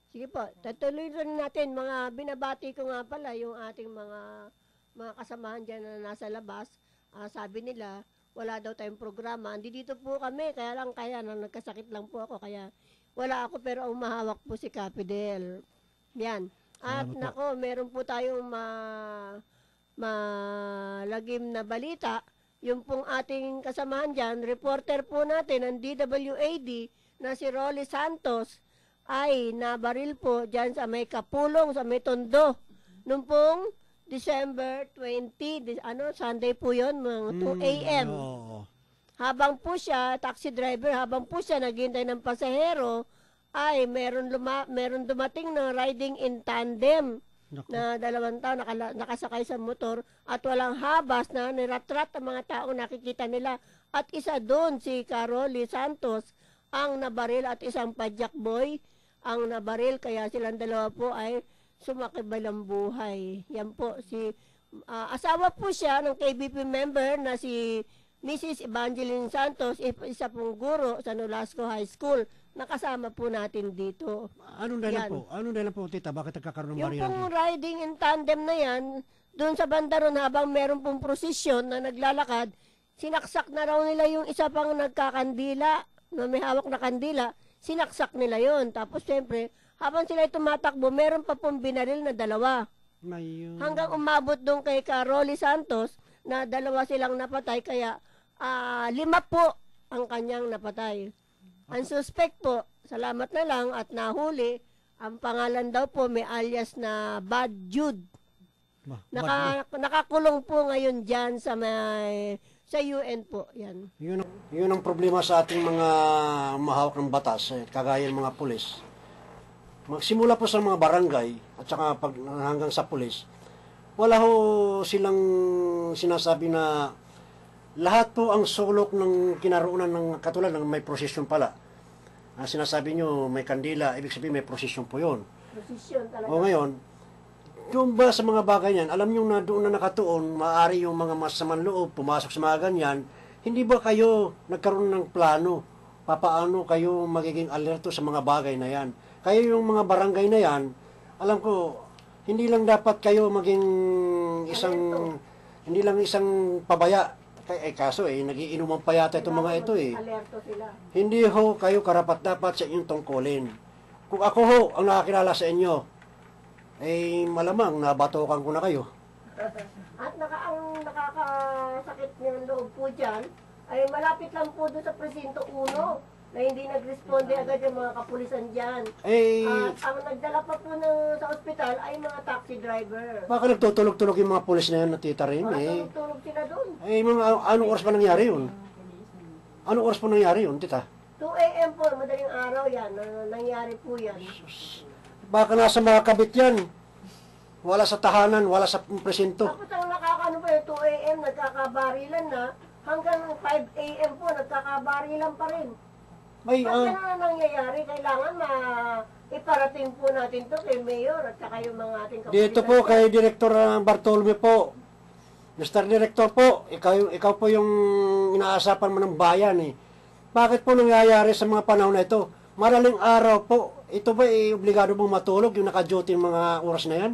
Sige po, tatuloy rin natin. Mga binabati ko nga pala yung ating mga kasamahan dyan na nasa labas. Sabi nila, wala daw tayong programa. Hindi dito po kami, kaya na nagkasakit lang po ako. Kaya wala ako pero ang mahawak po si Capidel. Yan. At Salamat po. nako, meron po tayong malagim na balita. Yung pong ating kasamahan dyan, reporter po natin ng DWAD na si Rolly Santos ay nabaril po dyan sa may Kapulong, sa may Tondo. Noong pong December 20, Sunday po yun, mga 2 a.m. Oo. Habang po siya, taxi driver, habang po siya naghihintay ng pasahero, ay meron dumating na riding in tandem Naku. na 2 tao nakasakay sa motor at walang habas na niratrat ang mga tao nakikita nila. At isa doon si Caroli Santos ang nabaril at isang padyak boy ang nabaril, kaya silang dalawa po ay sumakibalang buhay. Yan po, asawa po siya ng KBP member na si Mrs. Evangeline Santos, isa pong guro sa Nolasco High School. Nakasama po natin dito. Anong dahilan po, tita? Bakit nagkakaroon ng Yung barilan? pong riding in tandem na yan, doon sa bandaron habang meron pong prosesyon na naglalakad, sinaksak na raw nila yung isa pang nagkakandila, na may hawak na kandila, sinaksak nila yon. Tapos siyempre, habang sila tumatakbo, meron pa pong binaril na 2. Ngayon. Hanggang umabot doon kay Caroli Santos na 2 silang napatay, kaya 5 po ang kanyang napatay. Ang suspect po, salamat na lang at nahuli, ang pangalan daw po may alias na Bad Jude. Nakakulong po ngayon dyan sa UN po. Yan. Yun ang problema sa ating mga mahawak ng batas, kagaya ng mga pulis. Magsimula po sa mga barangay at saka hanggang sa pulis, wala ho silang sinasabi na lahat po ang sulok ng kinaroonan ng katulad ng may prosesyon pala. Sinasabi nyo may kandila, ibig sabihin may prosesyon po yun. Prosesyon talaga. O ngayon, yung ba sa mga bagay yan, alam nyo na doon na nakatuon, maaari yung mga masamang loob, pumasok sa mga ganyan, hindi ba kayo nagkaroon ng plano? Papaano kayo magiging alerto sa mga bagay na yan? Kayo yung mga barangay na yan, alam ko, hindi lang dapat kayo maging hindi lang isang pabaya. Kaso nagiinuman pa yata itong mga ito Alerto sila. Hindi ho kayo karapat-dapat sa inyong tungkulin. Kung ako ho ang nakakilala sa inyo, malamang nabatokan ko na kayo. At ang nakakasakit ng loob po dyan, ay malapit lang po doon sa Presinto 1 na hindi nag-responde agad yung mga kapulisan dyan. At ang nagdala pa po sa ospital ay mga taxi driver. Baka nagtutulog-tulog yung mga pulis na yan na tita rin. Tulog sila doon. Anong oras pa nangyari yun? Anong oras pa nangyari yun, tita? 2 a.m. po, madaling araw yan. Nangyari po yan. Baka nasa mga kabit yan. Wala sa tahanan, wala sa presinto. Tapos ang nakakaano pa yung 2 a.m. nagkakabarilan na, hanggang 5 a.m. po nagkakabarilan pa rin. Pag na nangyayari, kailangan iparating po natin to kay Mayor at saka yung mga ating kapulisan. Dito po kay Director Bartolome po. Mr. Director po, ikaw po yung inaasapan mo ng bayan Bakit po nangyayari sa mga panahon na ito? Maraling araw po, ito ba obligado pong matulog yung naka-duty ng mga oras na yan?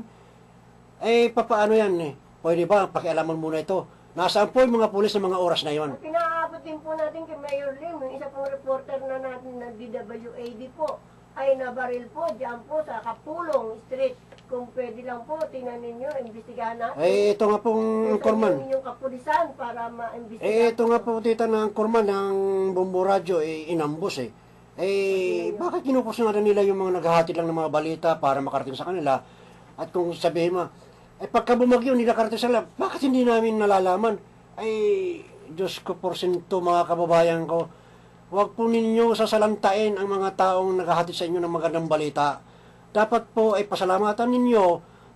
Papaano yan Pwede ba, pakialaman muna ito. Nasaan po yung mga pulis ng mga oras na yon? At pinaabot din po natin kay Mayor Lim, yung isa pong reporter na natin ng DWAD po, ay nabaril po dyan po sa Kapulong Street. Kung pwede lang po, tingnan ninyo, imbestigahan natin. Ito nga pong korman. Yung kapulisan para ma-imbestigahan. Ito nga po tita ng korman ng Bombo Radio, inambos bakit kinupos nga nila yung mga naghahatid lang ng mga balita para makarating sa kanila? At kung sabihin mo, pagka bumagyo, hindi nakarating sa kanila, bakit hindi namin nalalaman? Diyos ko porsyento mga kababayan ko, huwag po ninyo sasalantain ang mga taong naghahatid sa inyo ng magandang balita. Dapat po ay pasalamatan ninyo,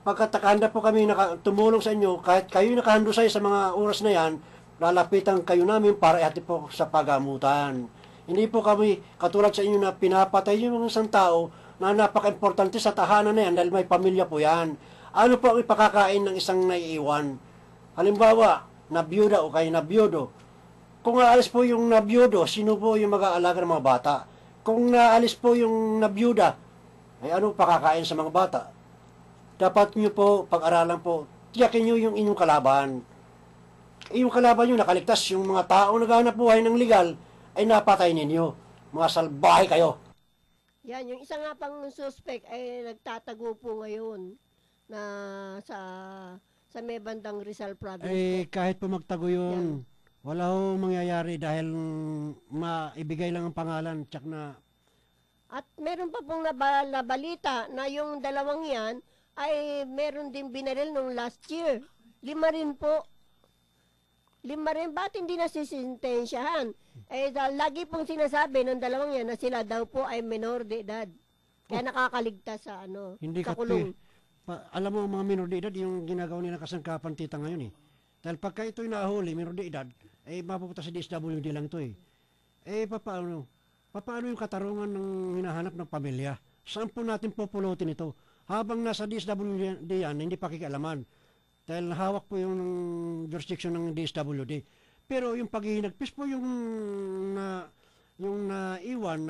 pagkat nakahanda po kami tumulong sa inyo, kahit kayo nakahandusay sa mga oras na yan, lalapitan kayo namin para ihatid po sa pagamutan. Hindi po kami katulad sa inyo na pinapatay yung mga isang tao na napaka-importante sa tahanan na yan dahil may pamilya po yan. Ano po ang ipakakain ng isang naiiwan? Halimbawa, nabiyuda o kay nabiyudo. Kung aalis po yung nabiyudo, sino po yung mag-aalaga ng mga bata? Kung naalis po yung nabiyuda, ay ano pakakain sa mga bata? Dapat nyo po, pag-aralan po, tiyakin nyo yung inyong kalaban. Yung kalaban nyo nakaligtas, yung mga tao naghahanap buhay ng legal, ay napatay ninyo. Mga salbahe kayo. Yan, yung isa nga pang suspect ay nagtatago po ngayon na sa may bandang Rizal Province po. Kahit po magtago yun, wala ho mangyayari dahil maibigay lang ang pangalan, tsak na At meron pa pong nabalita na yung dalawang yan ay meron din binaril nung last year. 5 rin po. 5 rin, ba't hindi nasisintensyahan? Lagi pong sinasabi ng dalawang yan na sila daw po ay menor de edad. Kaya nakakaligtas sa hindi sa ka kulong. alam mo, mga minor de edad, yung ginagawa nila kasangkapan tita ngayon eh. Dahil pagka ito'y nahuli, minor de edad, mapupunta sa DSWD lang ito eh. Paano yung katarungan ng hinahanap ng pamilya? Saan po natin pupulutin ito? Habang nasa DSWD yan, hindi pakikialaman. Dahil hawak po yung jurisdiction ng DSWD. Pero yung paghihinagpis po yung naiwan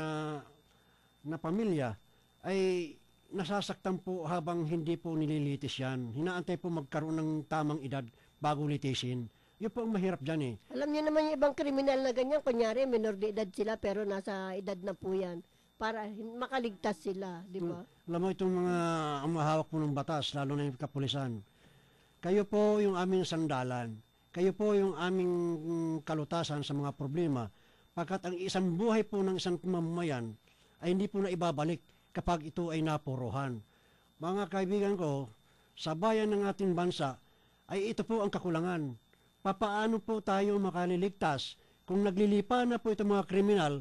na pamilya ay nasasaktan po habang hindi po nililitis yan. Hinaantay po magkaroon ng tamang edad bago litisin. Yun po ang mahirap dyan eh. Alam niyo naman yung ibang kriminal na ganyan, kunyari menor de edad sila pero nasa edad na po yan para makaligtas sila, di ba? Alam mo itong mga ang mahawak po ng batas, lalo na yung kapulisan. Kayo po yung aming sandalan. Kayo po yung aming kalutasan sa mga problema. Pagkat ang isang buhay po ng isang mamamayan ay hindi po na ibabalik kapag ito ay napuruhan. Mga kaibigan ko, sa bayan ng ating bansa, ay ito po ang kakulangan. Papaano po tayo makaliligtas kung naglilipa na po itong mga kriminal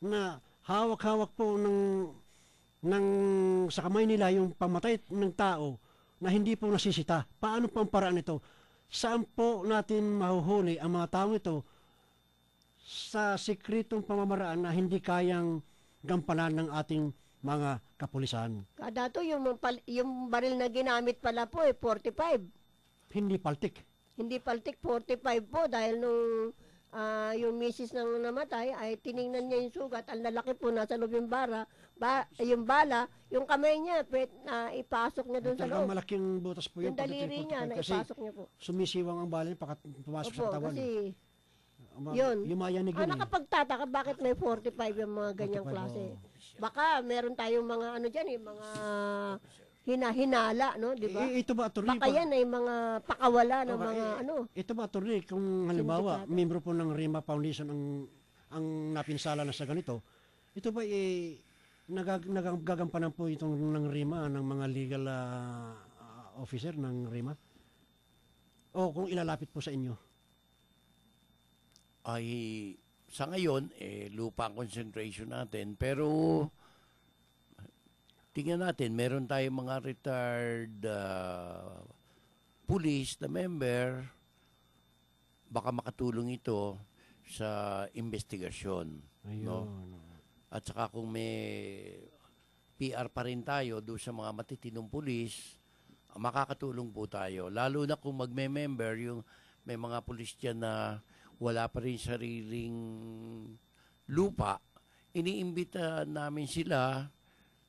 na hawak-hawak po sa kamay nila yung pamatay ng tao na hindi po nasisita. Paano po ang paraan ito? Saan po natin mahuhuli ang mga tao ito sa sikretong pamamaraan na hindi kayang gampanan ng ating mga kapulisan? Dato yung baril na ginamit pala po 45. Hindi paltik. Hindi paltik, 45 po dahil nung yung misis nang namatay ay tiningnan niya yung sugat. Ang lalaki po nasa loob yung yung bala, yung kamay niya ipasok niya doon sa Talagang loob. malaking butas po yun. Yung daliri niya na kasi ipasok niya po. sumisiwang ang bala niya pumasok sa katawan. Kasi Ama- yun. Yumayanig yun eh. Nakapagtataka bakit may 45 yung mga ganyang 45, klase. oo. Baka meron tayong mga dyan mga hinahinala, no? Di ba? Ito ba, attorney? Baka yan ay mga pakawala ng Okay, mga Ito ba, attorney, kung halimbawa, Sindikato. membro po ng RIMA Foundation ang napinsala na sa ganito, ito ba nagagampanan po itong ng RIMA, ng mga legal officer ng RIMA? O kung ilalapit po sa inyo? Ay sa ngayon lupa ang concentration natin, pero tingnan natin, meron tayong mga retired police na member, baka makatulong ito sa investigasyon. No? At saka kung may PR pa rin tayo doon sa mga matitinong pulis, makakatulong po tayo. Lalo na kung magme-member, yung may mga pulis dyan na wala pa rin sariling lupa, iniimbita namin sila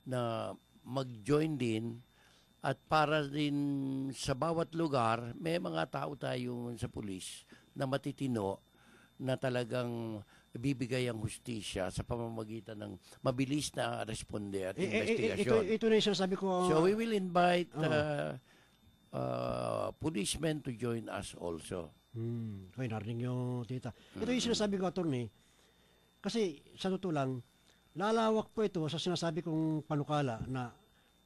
na mag-join din, at para din sa bawat lugar, may mga tao tayo sa pulis na matitino na talagang bibigay ang hustisya sa pamamagitan ng mabilis na responde at investigasyon. Ito na yung sinasabi ko. So we will invite policemen to join us also. Okay, narinig nyo, tita. Ito yung sinasabi ko, attorney. Kasi, sa totoo lang, lalawak po ito sa sinasabi kong panukala na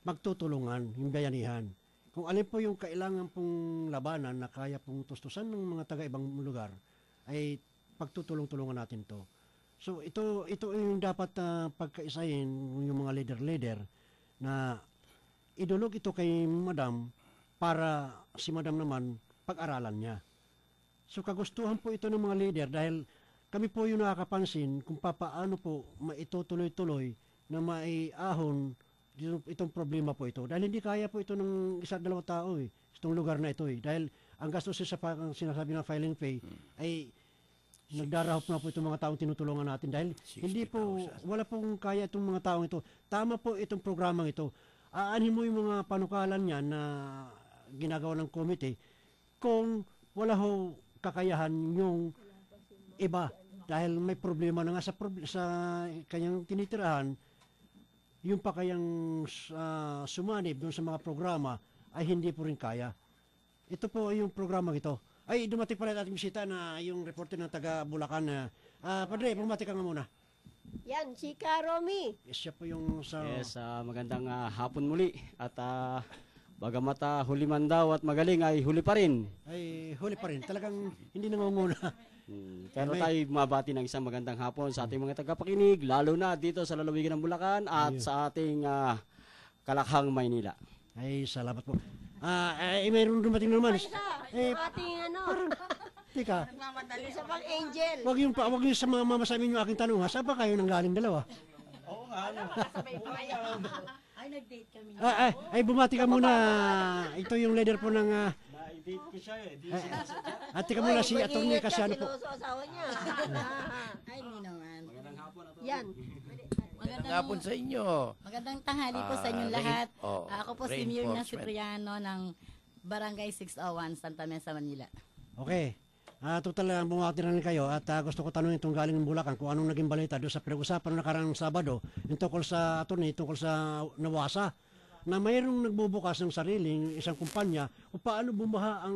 magtutulungan, yung bayanihan. Kung alin po yung kailangan pong labanan na kaya pong tustusan ng mga taga-ibang lugar, ay pagtutulong-tulungan natin to. So, ito yung dapat pagkaisahin yung mga leader-leader na idulog ito kay madam para si madam naman pag-aralan niya. So kagustuhan po ito ng mga leader dahil kami po yung nakakapansin kung paano po maitutuloy-tuloy na maiahon itong problema po ito. Dahil hindi kaya po ito ng isa, dalawa tao itong lugar na ito Dahil ang gastos sa sinasabi ng filing fee ay Nagdarahop na po itong mga taong tinutulungan natin dahil hindi po, 60,000. wala pong kaya itong mga taong ito. Tama po itong programang ito. Aanhin mo yung mga panukalan niyan na ginagawa ng komite kung wala ho kakayahan yung iba dahil may problema na nga sa kanyang tinitirahan, yung pa kayang sumanib doon sa mga programa ay hindi po rin kaya. Ito po yung programang ito. Ay, dumating pala ating bisita na yung reporter ng taga Bulacan na, Padre, bumati ka nga muna. Yan, si Karomi. Yes, siya po yung sa... Yes, magandang hapon muli at bagamat huli man daw at magaling ay huli pa rin. Ay, huli pa rin. Talagang hindi nangunguna. Pero tayo mabati ng isang magandang hapon sa ating mga tagapakinig, lalo na dito sa lalawigan ng Bulacan at sa ating Kalakhang, Maynila. Ay, salamat po. Mayroon dumating na naman. Yung ating Tika, isa pang angel. wag yung sa mga mamasamin yung aking tanong ha. Saan pa kayo nanggaling dalawa? Ay, nag-date kami. Ay, bumati ka muna. Ito yung leader po ng... Na-date ko siya eh. at tika muna si Atty. Casiano po. Sinuso asawa niya. Ay, hindi naman. Yan. Magandang hapon sa inyo. Magandang tanghali po sa inyong lahat. Ako po si Mirna reinforcement. Cipriano ng Barangay 601, Santa Mesa, Manila. Okay. Total bumati na rin kayo at gusto ko tanongin itong galing ng Bulacan kung anong naging balita doon sa pinag-usapan ng nakarang Sabado yung tungkol sa attorney, tungkol sa Nawasa na mayroong nagbubukas ng sariling isang kumpanya kung paano bumaha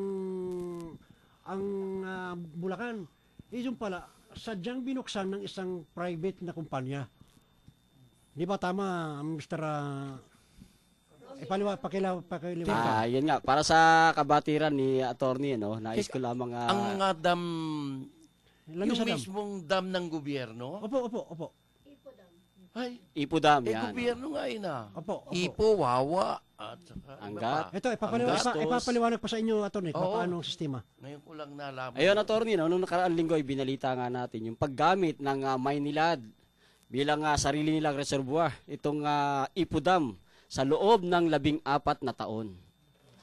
ang Bulacan. Yung pala, sadyang binuksan ng isang private na kumpanya. Di ba tama, Mr. Pakiliwa. Yun nga, para sa kabatiran ni attorney, no, nais ko lamang Ang dam, Lalo yung sa dam. mismong dam ng gobyerno, Opo. ay, Ipudam, yan. gobyerno nga yun Opo. Ipo, Wawa, at saka Anggat. Ito, ipapaliwanag pa sa inyo, attorney, kung Oo. paano ang sistema. Ngayon ko lang nalaman. Ayun, attorney, no, nung nakaraang linggo ay binalita nga natin yung paggamit ng Maynilad bilang sarili nilang reservoir, itong Ipudam sa loob ng 14 na taon.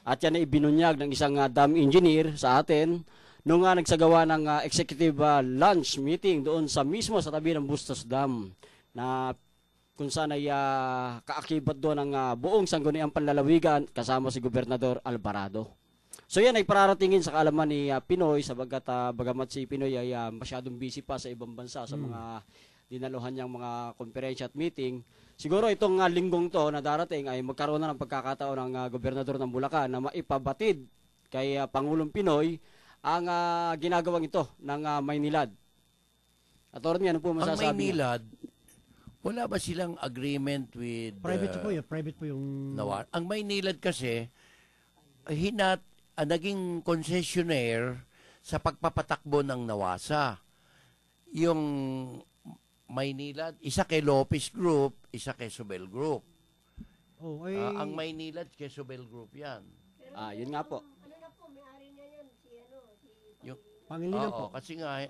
At yan ay ibinunyag ng isang dam engineer sa atin nung nagsagawa ng executive lunch meeting doon sa mismo sa tabi ng Bustos Dam na kung saan ay kaakibat doon ng buong sangguniang panlalawigan kasama si Gobernador Alvarado. So yan ay pararatingin sa kaalaman ni Pinoy sabagat bagamat si Pinoy ay masyadong busy pa sa ibang bansa sa mga dinaluhan niyang mga konferensya at meeting. Siguro itong linggong to na darating ay magkaroon na ng pagkakataon ng Gobernador ng Bulacan na maipabatid kay Pangulong Pinoy ang ginagawang ito ng Maynilad. Attorney, ano po Ang masasabi niya? Maynilad, wala ba silang agreement with Private po yung... Nawar? Ang Maynilad kasi, naging concessionaire sa pagpapatakbo ng Nawasa. Yung Maynilad, isa kay Lopez Group, isa kay Sobel Group. Ang Maynilad kay Sobel Group yan. Yun nga po. Ano na po, may-ari niya yan, Yung, Pangilinan oo, po. kasi nga,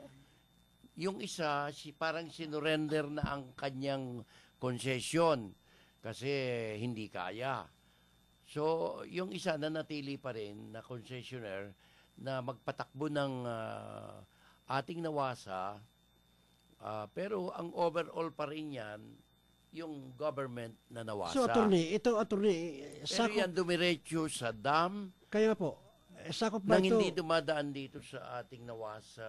yung isa, parang sinurrender na ang kanyang concession kasi hindi kaya. So, yung isa na natili pa rin na concessionaire na magpatakbo ng ating Nawasa, pero ang overall pa rin yan, yung government na Nawasa. So, attorney, Pero yan dumiretso sa dam kaya nga po, sakop ba nang ito? hindi dumadaan dito sa ating Nawasa.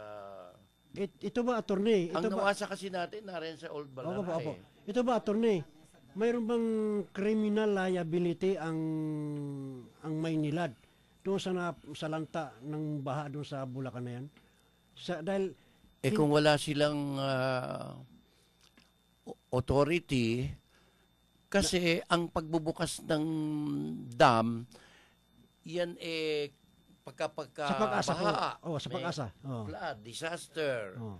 Ito ba, attorney? Ang Ito ba, Nawasa kasi natin, narin sa Old opo. Balarae. Ito ba, attorney? Mayroon bang criminal liability ang Maynilad doon sa lanta ng baha doon sa Bulacan na yan? Dahil Kung wala silang authority, kasi ang pagbubukas ng dam, yan sa pag-asa po. baha, Sa pag-asa. Oh. flood, disaster, Oh.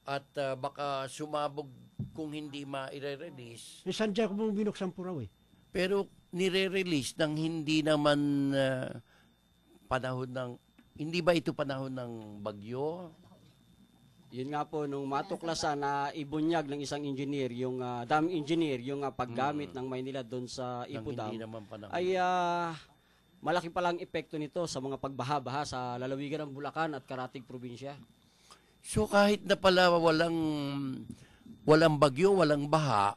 at baka sumabog kung hindi ma-release. Saan dyan kung binuksan po raw eh? Pero nire-release ng hindi naman panahon ng, hindi ba ito panahon ng bagyo? Yun nga po, nung matuklasan na ibunyag ng isang engineer, yung dam engineer, yung paggamit ng Maynilad doon sa Ng Ipudam, hindi naman panahon. ay malaki palang epekto nito sa mga pagbaha-baha sa lalawigan ng Bulacan at Karatig probinsya. So kahit na pala walang bagyo, walang baha,